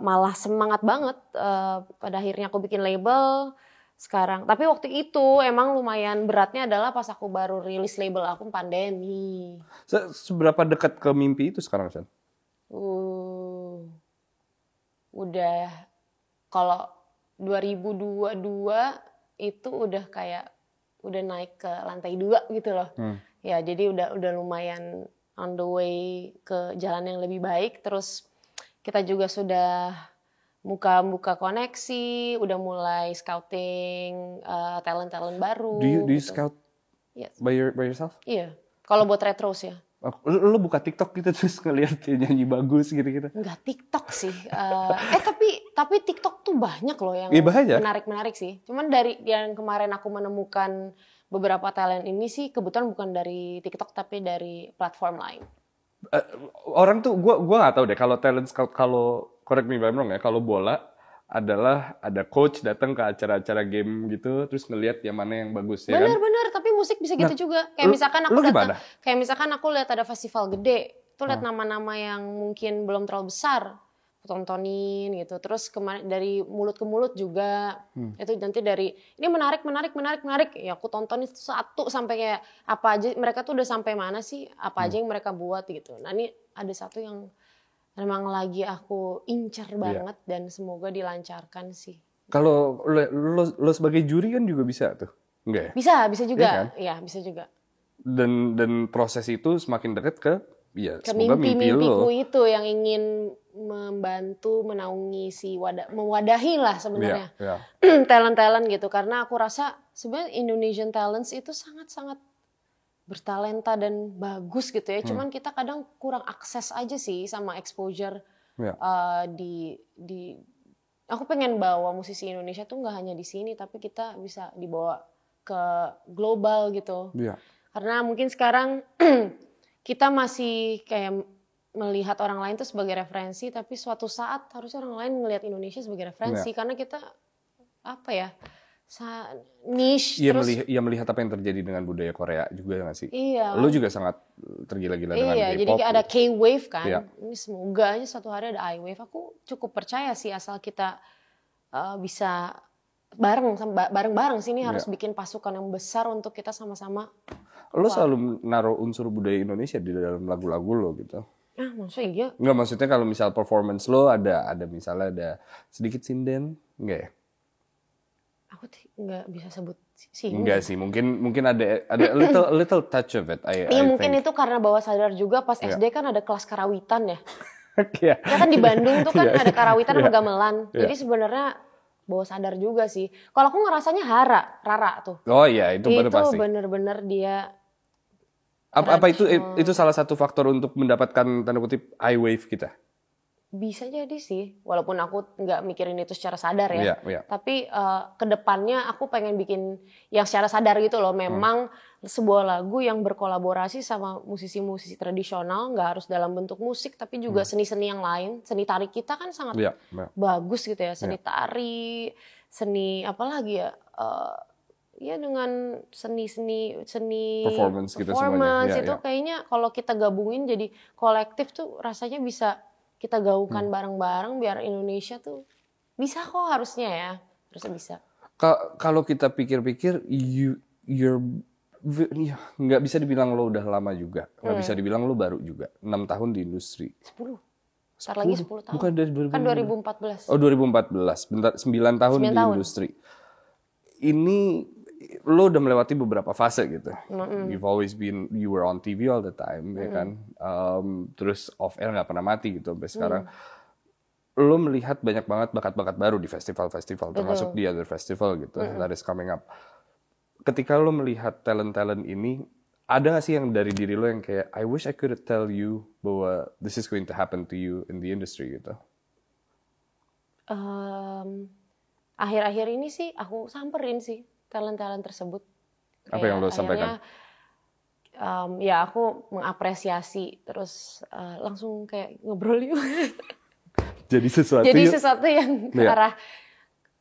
malah semangat banget pada akhirnya aku bikin label sekarang. Tapi waktu itu emang lumayan beratnya adalah pas aku baru rilis label aku pandemi. Seberapa dekat ke mimpi itu sekarang, San? Udah, kalau 2022 itu udah kayak udah naik ke lantai 2 gitu loh. Ya, jadi udah lumayan on the way ke jalan yang lebih baik. Terus kita juga sudah buka koneksi, udah mulai scouting talent-talent baru. Do you gitu. scout by yourself? Iya, kalau buat retros ya. Lo buka TikTok gitu terus ngeliat dia nyanyi bagus gitu-gitu? Enggak TikTok sih. Tapi TikTok tuh banyak loh yang menarik-menarik sih. Cuman dari yang kemarin aku menemukan beberapa talent ini sih kebetulan bukan dari TikTok tapi dari platform lain. Orang tuh gue nggak tahu deh kalau talent scout, kalau correct me if I'm wrong ya, kalau bola adalah ada coach datang ke acara-acara game gitu terus ngelihat yang mana yang bagus ya. Bener, tapi musik bisa gitu juga. Kayak misalkan aku lihat ada festival gede, tuh lihat nama-nama yang mungkin belum terlalu besar, aku tontonin gitu. Terus kemarin dari mulut ke mulut juga, itu nanti dari ini menarik, ya aku tontonin satu sampai kayak apa aja mereka tuh udah sampai mana sih, apa aja yang mereka buat gitu. Nah ini ada satu yang memang lagi aku incar banget dan semoga dilancarkan sih. Kalau lo sebagai juri kan juga bisa tuh, enggak Bisa ya? juga, kan? Ya bisa juga. Dan proses itu semakin dekat ke semoga mimpi-mimpiku itu yang ingin membantu menaungi mewadahi lah sebenarnya talent-talent gitu, karena aku rasa sebenarnya Indonesian talents itu sangat-sangat bertalenta dan bagus gitu ya. Cuman kita kadang kurang akses aja sih sama exposure di aku pengen bawa musisi Indonesia tuh nggak hanya di sini, tapi kita bisa dibawa ke global gitu. Iya. Karena mungkin sekarang kita masih kayak melihat orang lain tuh sebagai referensi, tapi suatu saat harusnya orang lain ngelihat Indonesia sebagai referensi karena kita apa ya, niche terus. Iya melihat apa yang terjadi dengan budaya Korea juga nggak sih? Iya. Lo juga sangat tergila-gila dengan K-pop. Jadi ada K-wave kan. Iya. Ini semoga aja suatu hari ada I-wave. Aku cukup percaya sih asal kita bisa bareng-bareng sih, ini harus bikin pasukan yang besar untuk kita sama-sama. Lo selalu naruh unsur budaya Indonesia di dalam lagu-lagu lo gitu. Ah, maksudnya iya? Nggak, maksudnya kalau misal performance lo ada misalnya ada sedikit sinden, enggak ya? Aku nggak bisa sebut sih. Enggak sih, mungkin ada a little touch of it. Iya, mungkin itu karena bawah sadar juga pas SD kan ada kelas karawitan ya. Iya. Ya kan di Bandung tuh kan ada karawitan sama gamelan. Iya. Jadi sebenarnya bawah sadar juga sih. Kalau aku ngerasanya Rara tuh. Oh iya, itu benar pasti. Itu bener-bener dia. Apa itu salah satu faktor untuk mendapatkan tanda kutip I-wave kita? Bisa jadi sih, walaupun aku nggak mikirin itu secara sadar ya. Iya. Tapi kedepannya aku pengen bikin yang secara sadar gitu loh. Memang sebuah lagu yang berkolaborasi sama musisi-musisi tradisional, nggak harus dalam bentuk musik, tapi juga seni-seni yang lain. Seni tari kita kan sangat bagus gitu ya. Seni tari, seni apa lagi ya? Ya dengan seni Performance gitu semuanya. itu kayaknya kalau kita gabungin jadi kolektif tuh rasanya bisa kita gaungkan bareng-bareng biar Indonesia tuh bisa kok harusnya ya. Harusnya bisa. Kalau kita pikir-pikir nggak bisa dibilang lo udah lama juga. Nggak bisa dibilang lo baru juga. 6 tahun di industri. 10. Ntar lagi 10 tahun. Bukan dari 2000. Kan 2014. Oh 2014. Bentar, 9 tahun di industri. Ini lo udah melewati beberapa fase gitu. You were on TV all the time, ya kan. Terus off air nggak pernah mati gitu sampai sekarang. Lo melihat banyak banget bakat-bakat baru di festival-festival, termasuk di other festival gitu that is coming up. Ketika lo melihat talent-talent ini, ada nggak sih yang dari diri lo yang kayak I wish I could tell you bahwa this is going to happen to you in the industry gitu? Akhir-akhir ini sih aku samperin sih talent-talent tersebut. Apa yang lo sampaikan? Ya aku mengapresiasi terus langsung kayak ngobrol yuk. Jadi sesuatu yang ke arah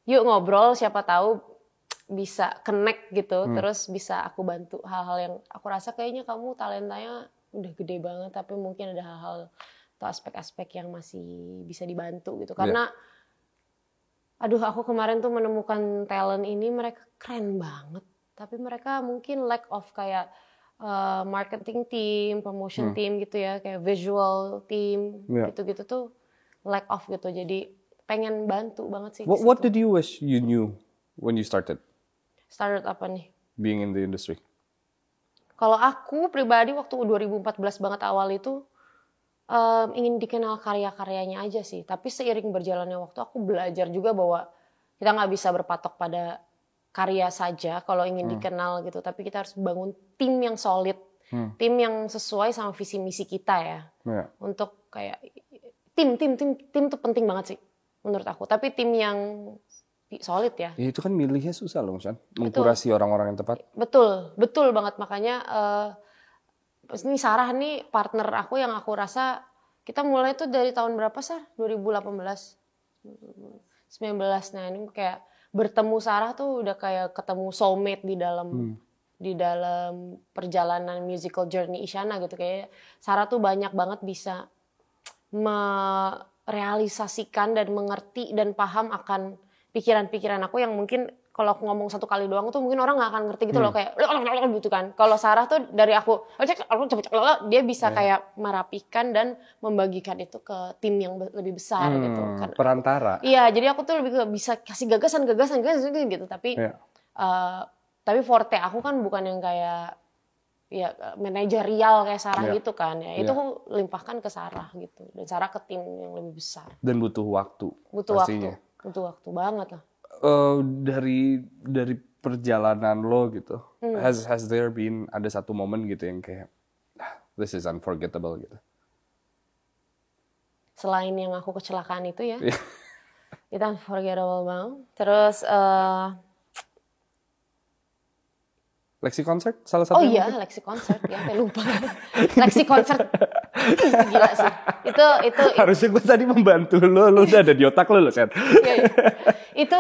yuk ngobrol, siapa tahu bisa connect gitu. Terus bisa aku bantu hal-hal yang aku rasa kayaknya kamu talentanya udah gede banget, tapi mungkin ada hal-hal atau aspek-aspek yang masih bisa dibantu gitu. Karena aduh, aku kemarin tuh menemukan talent ini, mereka keren banget. Tapi mereka mungkin lack of kayak marketing team, promotion team gitu ya. Kayak visual team, gitu-gitu tuh lack of gitu. Jadi pengen bantu banget sih. What did you wish you knew when you started? Started apa nih? Being in the industry. Kalau aku pribadi waktu 2014 banget awal itu, ingin dikenal karya-karyanya aja sih. Tapi seiring berjalannya waktu aku belajar juga bahwa kita nggak bisa berpatok pada karya saja kalau ingin dikenal gitu. Tapi kita harus bangun tim yang solid, tim yang sesuai sama visi misi kita ya. Untuk kayak tim tuh penting banget sih menurut aku. Tapi tim yang solid ya. Itu kan milihnya susah loh, San. Mengkurasi orang-orang yang tepat. Betul banget, makanya. Ini Sarah nih partner aku yang aku rasa kita mulai tuh dari tahun berapa Sar? 2018, 19. Nah ini kayak bertemu Sarah tuh udah kayak ketemu soulmate di dalam perjalanan musical journey Isyana gitu. Kayak Sarah tuh banyak banget bisa merealisasikan dan mengerti dan paham akan pikiran-pikiran aku yang mungkin kalau aku ngomong satu kali doang tuh mungkin orang nggak akan ngerti gitu loh, kayak gitu kan. Kalau Sarah tuh dari aku dia bisa kayak merapikan dan membagikan itu ke tim yang lebih besar gitu kan. Perantara. Iya, jadi aku tuh lebih bisa kasih gagasan gitu. Tapi forte aku kan bukan yang kayak ya manajerial kayak Sarah gitu kan ya. Itu aku limpahkan ke Sarah gitu, dan Sarah ke tim yang lebih besar. Dan butuh waktu. Butuh waktu banget lah. Dari perjalanan lo gitu, has there been ada satu momen gitu yang kayak this is unforgettable gitu? Selain yang aku kecelakaan itu ya, itu unforgettable banget. Terus Lexi Concert salah Oh satu. iya, Lexi Concert ya, saya lupa. Lexi Concert. Itu gila sih. Itu Harusnya gue tadi membantu lo udah ada di otak lo Sen. iya, iya.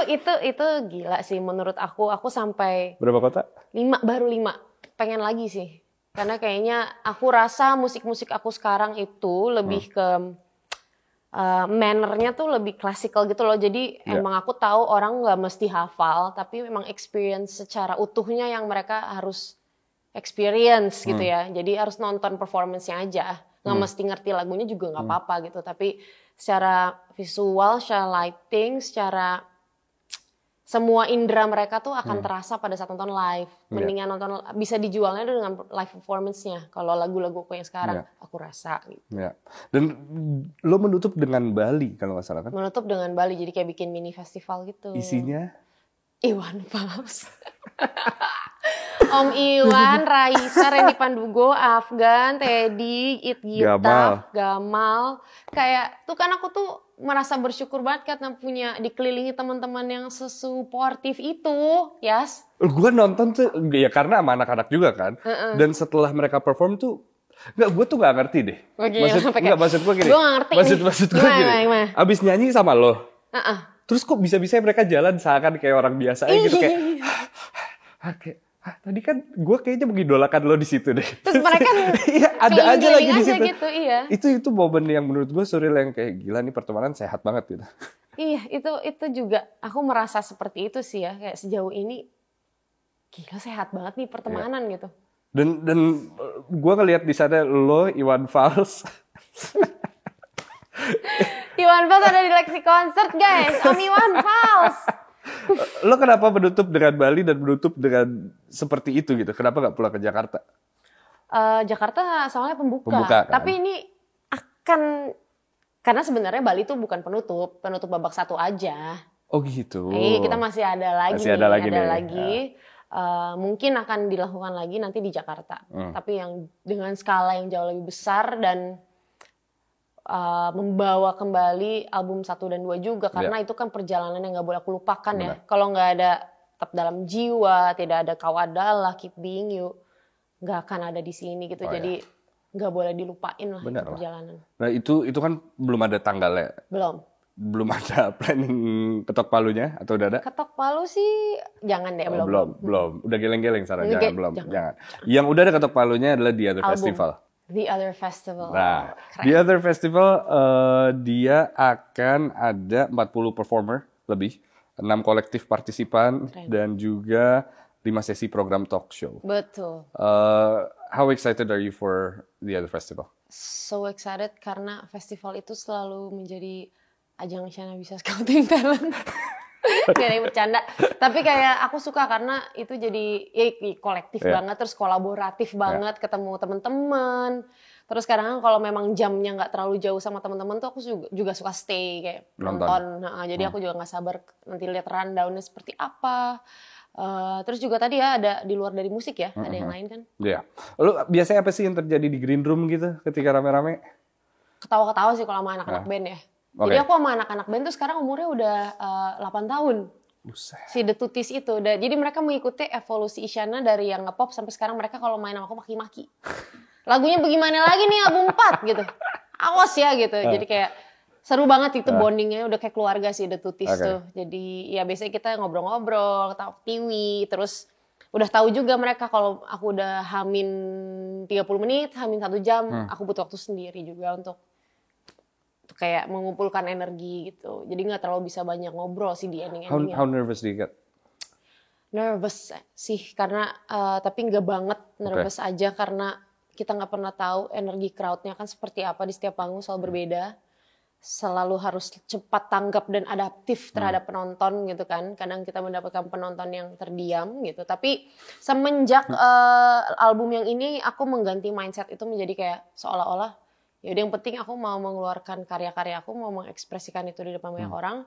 Itu gila sih menurut aku. Aku sampai Berapa kota? 5, baru 5. Pengen lagi sih. Karena kayaknya aku rasa musik-musik aku sekarang itu lebih ke mannernya tuh lebih klasikal gitu loh. Jadi emang aku tahu orang nggak mesti hafal, tapi memang experience secara utuhnya yang mereka harus experience gitu ya. Jadi harus nonton performance-nya aja. Nggak mesti ngerti lagunya juga nggak apa-apa gitu. Tapi secara visual, secara lighting, secara semua indera mereka tuh akan terasa pada saat nonton live. Mendingan nonton, bisa dijualnya dengan live performance-nya. Kalau lagu-lagu yang sekarang, aku rasa gitu. Ya. Dan lo menutup dengan Bali kalau nggak salah kan? Menutup dengan Bali, jadi kayak bikin mini festival gitu. Isinya? Iwan Fals. Om Iwan, Raisa, Randy Pandugo, Afgan, Teddy, It Gitaf, Gamal. Kayak tuh kan aku tuh merasa bersyukur banget karena punya dikelilingi teman-teman yang sesuportif itu, Yas. Gue nonton tuh ya karena sama anak-anak juga kan. Dan setelah mereka perform tuh gue tuh nggak ngerti deh. Maksud gue gini. Gue nggak ngerti. Maksud gue gini. Abis nyanyi sama lo. Terus kok bisa-bisa mereka jalan seakan kayak orang biasa aja gitu kayak tadi kan gue kayaknya mengidolakan lo di situ deh. Terus mereka iya, ada aja lagi di situ. Gitu, iya. Itu momen yang menurut gue surreal yang kayak gila nih pertemanan sehat banget gitu. Iya, itu juga aku merasa seperti itu sih ya, kayak sejauh ini gila sehat banget nih pertemanan gitu. Dan gue ngelihat di sana lo Iwan Fals. Iwan Fals ada di Lexi Concert guys, Om Iwan Fals. Lo kenapa menutup dengan Bali dan menutup dengan seperti itu gitu? Kenapa nggak pulang ke Jakarta? Jakarta soalnya pembuka kan? Tapi ini akan, karena sebenarnya Bali tuh bukan penutup babak 1 aja. Oh gitu. Kita masih ada lagi. Mungkin akan dilakukan lagi nanti di Jakarta. Tapi yang dengan skala yang jauh lebih besar dan membawa kembali album 1 dan 2 juga. Karena itu kan perjalanan yang gak boleh aku lupakan ya. Kalau gak ada Tetap Dalam Jiwa, tidak ada Kau Adalah, Keep Being You, gak akan ada di sini gitu. Jadi gak boleh dilupain lah itu perjalanan. Nah itu kan belum ada tanggalnya? Belum ada planning ketok palunya atau udah ada? Ketok palu sih jangan deh, belum. Udah geleng-geleng Sarah, jangan. Yang udah ada ketok palunya adalah The Other Festival. The Other Festival. Nah, The Other Festival dia akan ada 40 performer lebih, 6 kolektif partisipan dan juga 5 sesi program talk show. Betul. How excited are you for The Other Festival? So excited karena festival itu selalu menjadi ajang Shana bisa scouting talent. Gak ada yang bercanda. Tapi kayak aku suka karena itu jadi kolektif banget, terus kolaboratif banget, ketemu teman-teman. Terus kadang kalau memang jamnya nggak terlalu jauh sama teman-teman tuh aku juga suka stay kayak nonton. Jadi aku juga nggak sabar nanti lihat rundown-nya seperti apa. Terus juga tadi ya ada di luar dari musik ya, ada yang lain kan? Iya. Lalu biasanya apa sih yang terjadi di green room gitu ketika rame-rame? Ketawa-ketawa sih kalau sama anak-anak band ya. Jadi aku sama anak-anak band tuh sekarang umurnya udah 8 tahun. Buset. Si The Tutis itu. Jadi mereka mengikuti evolusi Isyana dari yang nge-pop sampai sekarang mereka kalau main sama aku maki-maki. Lagunya bagaimana lagi nih album 4 gitu. Awas ya gitu. Jadi kayak seru banget itu bondingnya, udah kayak keluarga sih The Tutis tuh. Jadi ya biasanya kita ngobrol-ngobrol, ketawa tiwi, terus udah tahu juga mereka kalau aku udah hamin 30 menit, hamin 1 jam, aku butuh waktu sendiri juga untuk kayak mengumpulkan energi gitu. Jadi nggak terlalu bisa banyak ngobrol sih di ending-endingnya. How nervous do you get? Nervous sih karena tapi nggak banget nervous aja karena kita nggak pernah tahu energi crowd-nya kan seperti apa di setiap panggung, selalu berbeda. Selalu harus cepat tanggap dan adaptif terhadap penonton gitu kan. Kadang kita mendapatkan penonton yang terdiam gitu. Tapi semenjak album yang ini aku mengganti mindset itu menjadi kayak seolah-olah yaudah yang penting aku mau mengeluarkan karya-karya aku, mau mengekspresikan itu di depan banyak orang.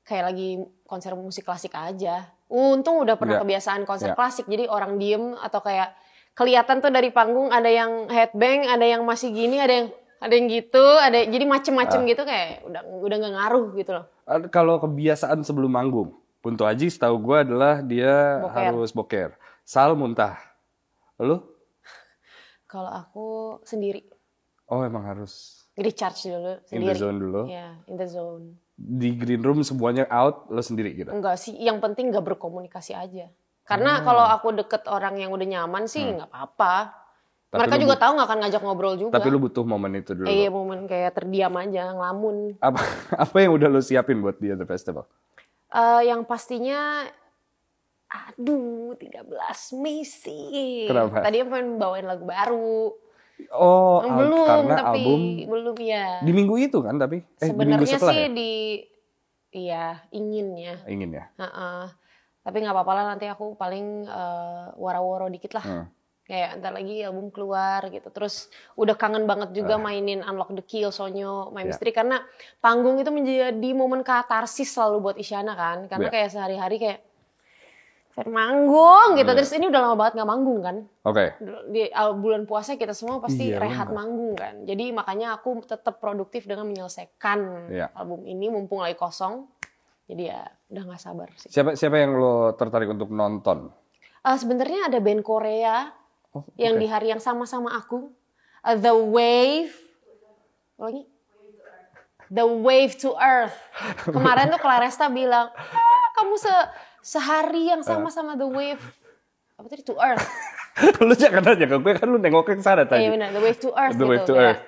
Kayak lagi konser musik klasik aja. Untung udah pernah kebiasaan konser klasik. Jadi orang diem atau kayak kelihatan tuh dari panggung ada yang headbang, ada yang masih gini, ada yang gitu, jadi macem-macem gitu kayak udah nggak ngaruh gitu loh. Kalau kebiasaan sebelum manggung, Kunto Aji setahu gue adalah dia harus boker. Sal muntah. Lu? Kalau aku sendiri. Oh emang harus Recharge dulu in the sendiri. zone dulu. Ya, in the zone. Di green room semuanya out, lo sendiri gitu? Enggak sih, yang penting nggak berkomunikasi aja. Karena kalau aku deket orang yang udah nyaman sih nggak apa-apa. Tapi Mereka lu juga tahu nggak akan ngajak ngobrol juga. Tapi lu butuh momen itu dulu. Iya, momen kayak terdiam aja, ngelamun. Apa yang udah lu siapin buat The Other Festival? Yang pastinya, aduh 13 Mei sih. Kenapa? Tadi aku pengen bawain lagu baru. Oh, Belum, karena tapi album belum ya. di minggu itu kan tapi? Di minggu Sebenarnya setelah sih ya? iya, inginnya. Ingin ya? Tapi nggak apa-apa lah, nanti aku paling waro-waro dikit lah. Kayak ntar lagi album keluar gitu. Terus udah kangen banget juga mainin Unlock the Key, Sonyo, My Mystery. Karena panggung itu menjadi momen katarsis selalu buat Isyana kan. Karena kayak sehari-hari kayak pengen manggung gitu. Terus ini udah lama banget nggak manggung kan. Oke. Di bulan puasa kita semua pasti Iya, rehat manggung kan. Jadi makanya aku tetap produktif dengan menyelesaikan album ini mumpung lagi kosong. Jadi ya udah nggak sabar sih. Siapa yang lo tertarik untuk nonton? Sebenarnya ada band Korea yang di hari yang sama aku, The Wave, lagi The Wave to Earth. Kemarin tuh Claresta bilang, kamu sehari yang sama The Wave, apa tadi, to Earth. Lu jangan nanya ke gue, kan lu nengoknya ke sana tadi. Iya benar, The Wave to Earth. The Wave to Earth.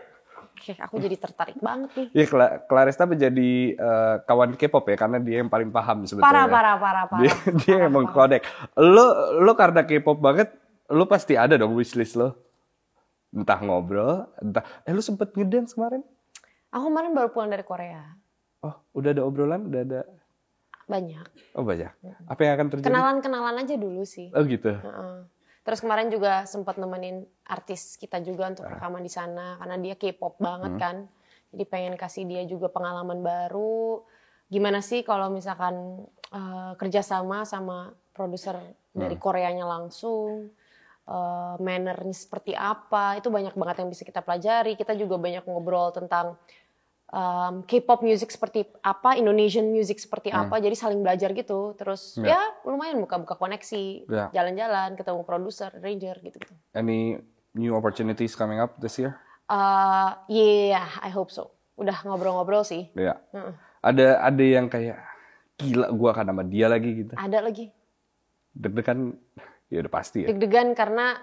Oke, aku jadi tertarik banget nih. Iya, Claresta menjadi kawan K-pop ya, karena dia yang paling paham sebetulnya. Parah. Dia emang connect. Lu karena K-pop banget, lu pasti ada dong wishlist lo. Entah ngobrol, entah... lu sempet ngedance kemarin? Aku kemarin baru pulang dari Korea. Oh, udah ada obrolan? Udah ada... Banyak. Oh, banyak. Apa yang akan terjadi? Kenalan aja dulu sih. Oh, gitu. Terus kemarin juga sempat nemenin artis kita juga untuk rekaman di sana karena dia K-pop banget kan. Jadi pengen kasih dia juga pengalaman baru. Gimana sih kalau misalkan kerjasama sama produser dari Koreanya langsung, mannernya seperti apa, itu banyak banget yang bisa kita pelajari. Kita juga banyak ngobrol tentang K-pop music seperti apa, Indonesian music seperti apa, jadi saling belajar gitu. Terus ya lumayan buka-buka koneksi, jalan-jalan, ketemu produser, arranger gitu-gitu. Any new opportunities coming up this year? Yeah, I hope so. Udah ngobrol-ngobrol sih. Iya. Ada yang kayak gila gua akan sama dia lagi gitu. Ada lagi. Deg-degan ya udah pasti ya. Deg-degan karena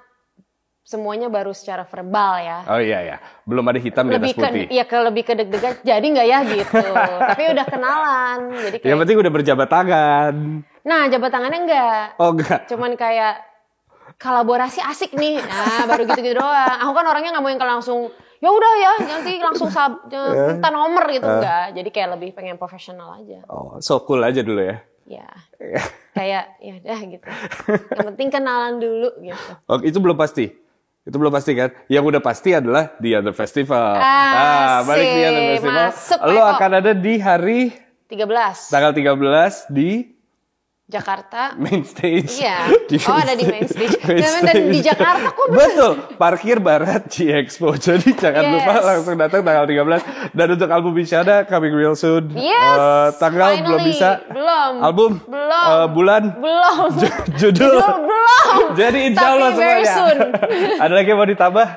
semuanya baru secara verbal ya. Oh iya. Belum ada hitam di atas putih. Lebih ke deg-degan, jadi nggak ya gitu. Tapi udah kenalan. Jadi kayak... Yang penting udah berjabat tangan. Nah, jabat tangannya enggak. Oh enggak. Cuman kayak kolaborasi asik nih. Nah, baru gitu-gitu doang. Aku kan orangnya nggak mau yang langsung, ya udah ya, nanti langsung minta nomor gitu. Enggak. Jadi kayak lebih pengen profesional aja. Oh, so cool aja dulu ya. Ya. Kayak ya udah gitu. Yang penting kenalan dulu gitu. Oh, itu belum pasti. Itu belum pasti kan? Yang udah pasti adalah The Other Festival. Balik The Other Festival. Lo akan ada di hari 13. Tanggal 13 di Jakarta. Main stage. Iya. Ada di main stage. Dan di Jakarta kok. Betul. Parkir Barat G-Expo. Jadi jangan lupa langsung datang tanggal 13. Dan untuk album Isyana coming real soon. Yes. Tanggal finally. belum bisa. Belum. Album? Belum. Bulan? Belum. Judul? Belum. Jadi insya Allah tapi very semuanya. soon. Ada lagi yang mau ditambah?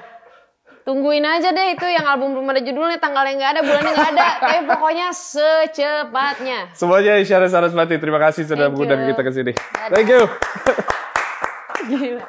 Tungguin aja deh itu yang album belum ada judulnya, tanggalnya nggak ada, bulannya nggak ada. Tapi pokoknya secepatnya. Semuanya Isyana Sarasvati, terima kasih sudah mengundang kita ke sini. Thank you. Gila.